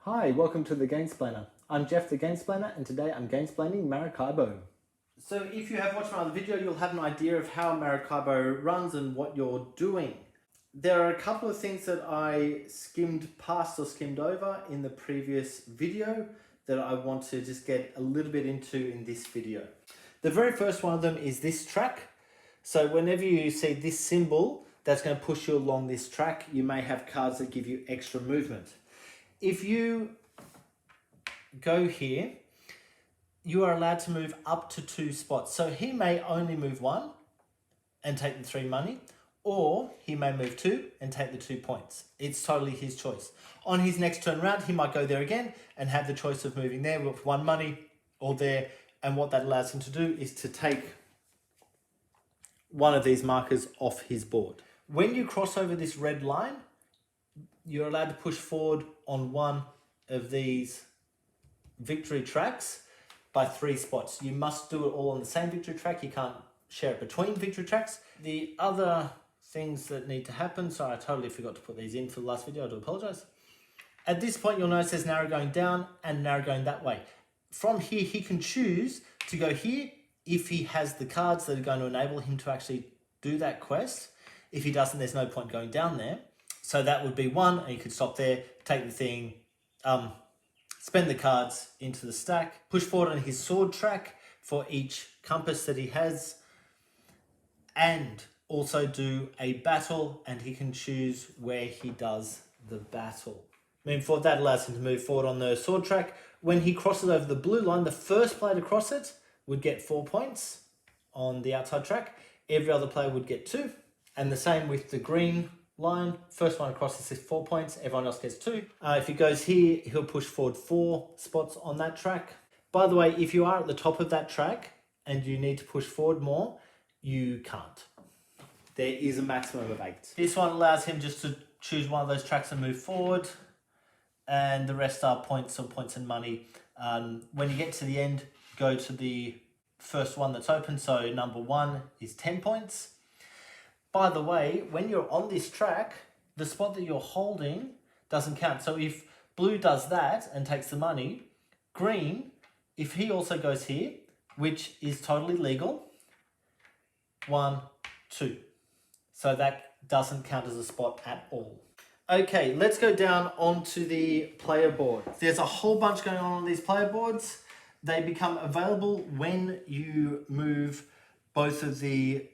Hi, welcome to the Gamesplainer. I'm Jeff the Gamesplainer and today I'm gamesplaining Maracaibo. So if you have watched my other video, you'll have an idea of how Maracaibo runs and what you're doing. There are a couple of things that I skimmed past or skimmed over in the previous video that I want to just get a little bit into in this video. The very first one of them is this track. So whenever you see this symbol that's going to push you along this track, you may have cards that give you extra movement. If you go here, you are allowed to move up to 2 spots. So he may only move 1 and take the 3 money, or he may move 2 and take the 2 points. It's totally his choice. On his next turn round, he might go there again and have the choice of moving there with 1 money or there. And what that allows him to do is to take one of these markers off his board. When you cross over this red line, you're allowed to push forward on one of these victory tracks by 3 spots. You must do it all on the same victory track. You can't share it between victory tracks. The other things that need to happen, sorry, I totally forgot to put these in for the last video, I do apologize. At this point, you'll notice there's narrow going down and narrow going that way. From here, he can choose to go here if he has the cards that are going to enable him to actually do that quest. If he doesn't, there's no point going down there. So that would be 1, and you could stop there, take the thing, spend the cards into the stack, push forward on his sword track for each compass that he has, and also do a battle, and he can choose where he does the battle. Moving forward, that allows him to move forward on the sword track. When he crosses over the blue line, the first player to cross it would get 4 points on the outside track. Every other player would get 2, and the same with the green line. First one across is 4 points, everyone else gets 2. If he goes here, he'll push forward 4 spots on that track. By the way, if you are at the top of that track and you need to push forward more, you can't. There is a maximum of 8. This one allows him just to choose one of those tracks and move forward, and the rest are points or points and money. When you get to the end, go to the first one that's open. So number 1 is 10 points. By the way, when you're on this track, the spot that you're holding doesn't count. So if blue does that and takes the money, green, if he also goes here, which is totally legal, 1, 2. So that doesn't count as a spot at all. Okay, let's go down onto the player board. There's a whole bunch going on these player boards. They become available when you move both of the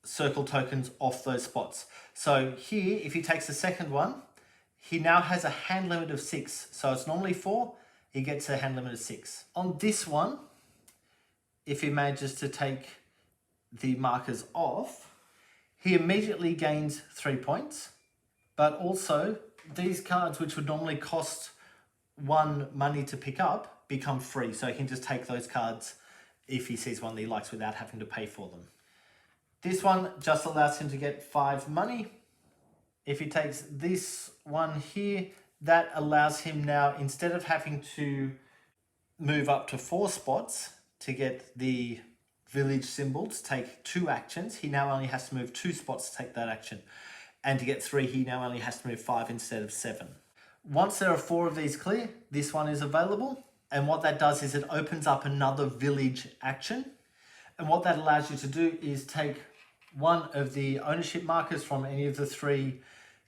circle tokens off those spots. So here, if he takes the second one, he now has a hand limit of 6. So it's normally 4, he gets a hand limit of 6. On this one, if he manages to take the markers off, he immediately gains 3 points. But also, these cards, which would normally cost 1 money to pick up, become free. So he can just take those cards if he sees one that he likes without having to pay for them. This one just allows him to get 5 money. If he takes this one here, that allows him now, instead of having to move up to 4 spots to get the village symbol to take 2 actions, he now only has to move 2 spots to take that action. And to get 3, he now only has to move 5 instead of 7. Once there are 4 of these clear, this one is available. And what that does is it opens up another village action. And what that allows you to do is take one of the ownership markers from any of the 3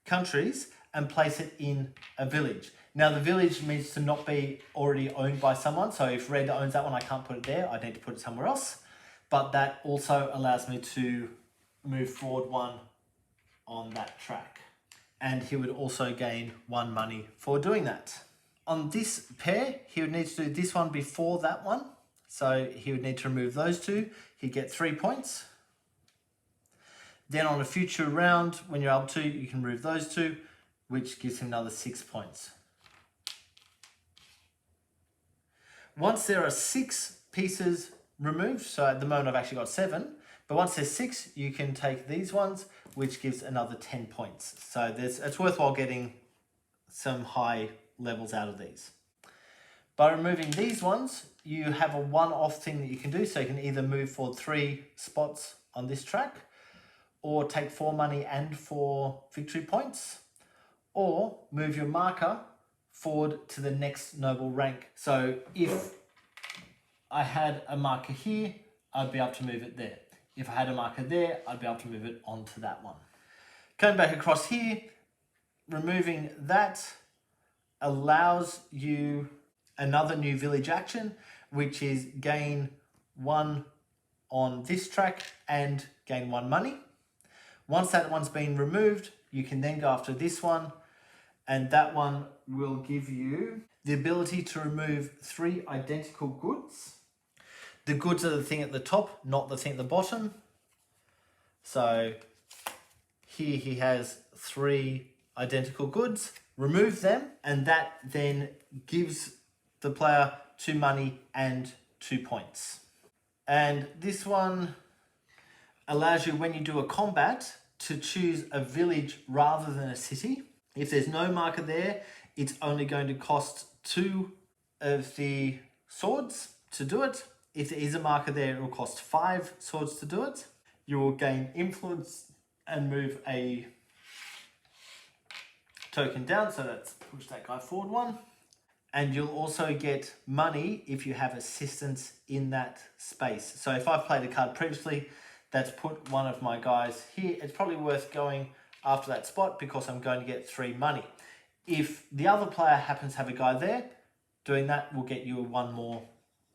countries and place it in a village. Now the village needs to not be already owned by someone. So if red owns that one, I can't put it there. I need to put it somewhere else. But that also allows me to move forward 1 on that track. And he would also gain 1 money for doing that. On this pair, he would need to do this one before that one. So he would need to remove those 2. He'd get 3 points. Then on a future round, when you're able to, you can remove those 2, which gives him another 6 points. Once there are 6 pieces removed, so at the moment I've actually got 7, but once there's 6, you can take these ones, which gives another 10 points. So it's worthwhile getting some high levels out of these. By removing these ones, you have a one-off thing that you can do. So you can either move forward 3 spots on this track, or take 4 money and 4 victory points, or move your marker forward to the next noble rank. So if I had a marker here, I'd be able to move it there. If I had a marker there, I'd be able to move it onto that one. Coming back across here, removing that allows you another new village action, which is gain 1 on this track and gain 1 money. Once that one's been removed, you can then go after this one, and that one will give you the ability to remove 3 identical goods. The goods are the thing at the top, not the thing at the bottom. So here he has 3 identical goods. Remove them, and that then gives the player 2 money and 2 points. And this one allows you, when you do a combat, to choose a village rather than a city. If there's no marker there, it's only going to cost 2 of the swords to do it. If there is a marker there, it will cost 5 swords to do it. You will gain influence and move a token down, so let's push that guy forward 1. And you'll also get money if you have assistance in that space. So if I've played a card previously that's put one of my guys here, it's probably worth going after that spot because I'm going to get 3 money. If the other player happens to have a guy there, doing that will get you 1 more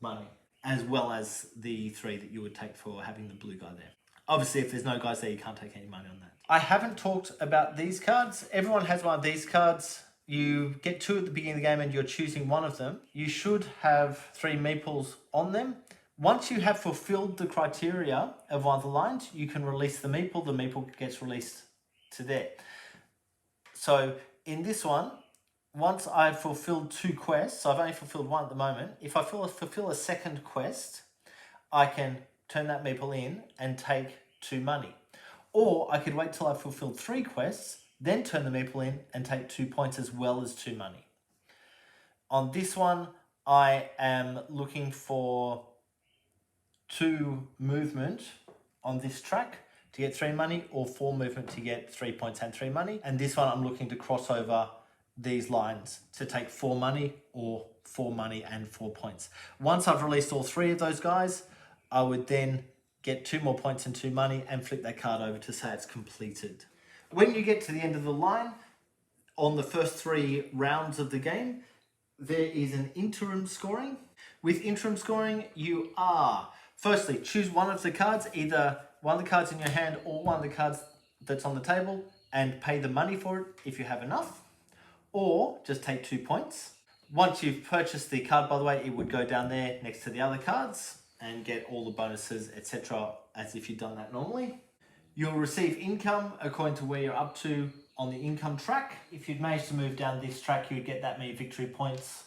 money, as well as the 3 that you would take for having the blue guy there. Obviously, if there's no guys there, you can't take any money on that. I haven't talked about these cards. Everyone has one of these cards. You get 2 at the beginning of the game and you're choosing one of them. You should have 3 meeples on them. Once you have fulfilled the criteria of one of the lines, you can release the meeple. The meeple gets released to there. So in this one, once I've fulfilled 2 quests, so I've only fulfilled 1 at the moment. If I fulfill a second quest, I can turn that meeple in and take 2 money. Or I could wait till I've fulfilled 3 quests, then turn the meeple in and take 2 points as well as 2 money. On this one, I am looking for 2 movement on this track to get 3 money, or 4 movement to get 3 points and 3 money. And this one, I'm looking to cross over these lines to take 4 money or 4 money and 4 points. Once I've released all 3 of those guys, I would then get 2 more points and 2 money and flip that card over to say it's completed. When you get to the end of the line, on the first 3 rounds of the game, there is an interim scoring. With interim scoring, you are, firstly, choose one of the cards, either one of the cards in your hand or one of the cards that's on the table, and pay the money for it if you have enough, or just take 2 points. Once you've purchased the card, by the way, it would go down there next to the other cards and get all the bonuses, etc., as if you'd done that normally. You'll receive income according to where you're up to on the income track. If you'd managed to move down this track, you'd get that many victory points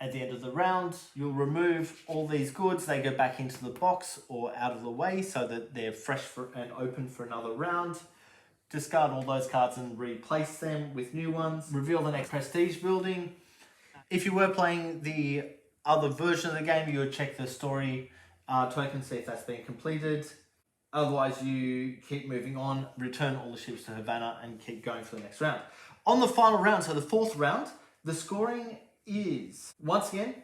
at the end of the round. You'll remove all these goods. They go back into the box or out of the way so that they're fresh and open for another round. Discard all those cards and replace them with new ones. Reveal the next prestige building. If you were playing the other version of the game, you would check the story token, see if that's been completed. Otherwise, you keep moving on, return all the ships to Havana, and keep going for the next round. On the final round, so the 4th round, the scoring is, once again,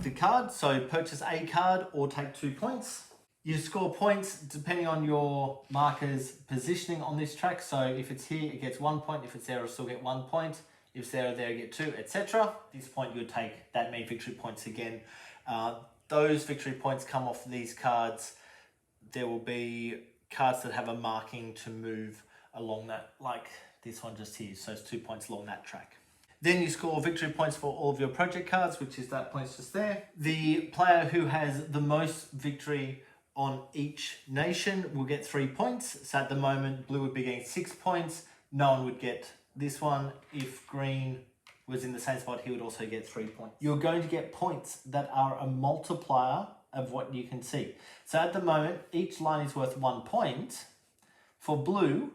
the card. So purchase a card or take 2 points. You score points depending on your marker's positioning on this track. So if it's here, it gets 1 point. If it's there, it'll still get 1 point. If it's there, you get 2, etc. At this point, you'll take that many victory points again. Those victory points come off these cards. There will be cards that have a marking to move along that, like this one just here. So it's 2 points along that track. Then you score victory points for all of your project cards, which is that points just there. The player who has the most victory on each nation will get 3 points. So at the moment, blue would be getting 6 points. No one would get this one. If green was in the same spot, he would also get 3 points. You're going to get points that are a multiplier of what you can see. So at the moment, each line is worth 1 point. For blue,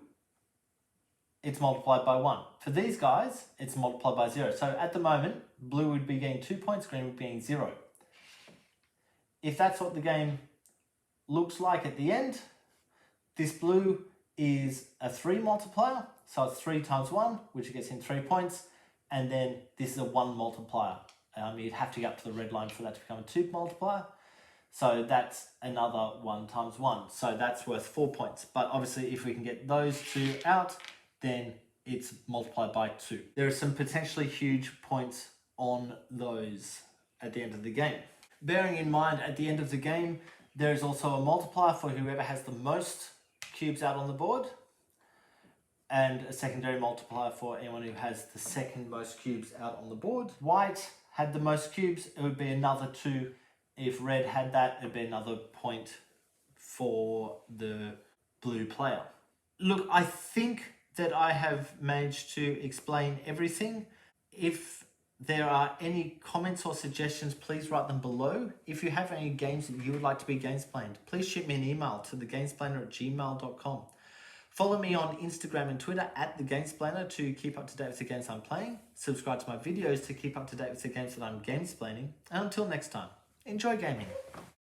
it's multiplied by 1. For these guys, it's multiplied by 0. So at the moment, blue would be getting 2 points, green would be getting 0. If that's what the game looks like at the end, this blue is a 3 multiplier. So it's 3 times 1, which gets in 3 points. and then this is a 1 multiplier. You'd have to get up to the red line for that to become a 2 multiplier. So that's another 1 times 1. So that's worth 4 points. But obviously if we can get those 2 out, then it's multiplied by 2. There are some potentially huge points on those at the end of the game. Bearing in mind, at the end of the game, there is also a multiplier for whoever has the most cubes out on the board, and a secondary multiplier for anyone who has the second most cubes out on the board. White had the most cubes, it would be another 2. If red had that, it'd be another point for the blue player. Look, I think that I have managed to explain everything. If there are any comments or suggestions, please write them below. If you have any games that you would like to be Gamesplained, please shoot me an email to thegamesplainer@gmail.com. Follow me on Instagram and Twitter @thegamesplainer to keep up to date with the games I'm playing. Subscribe to my videos to keep up to date with the games that I'm gamesplaining. And until next time, enjoy gaming.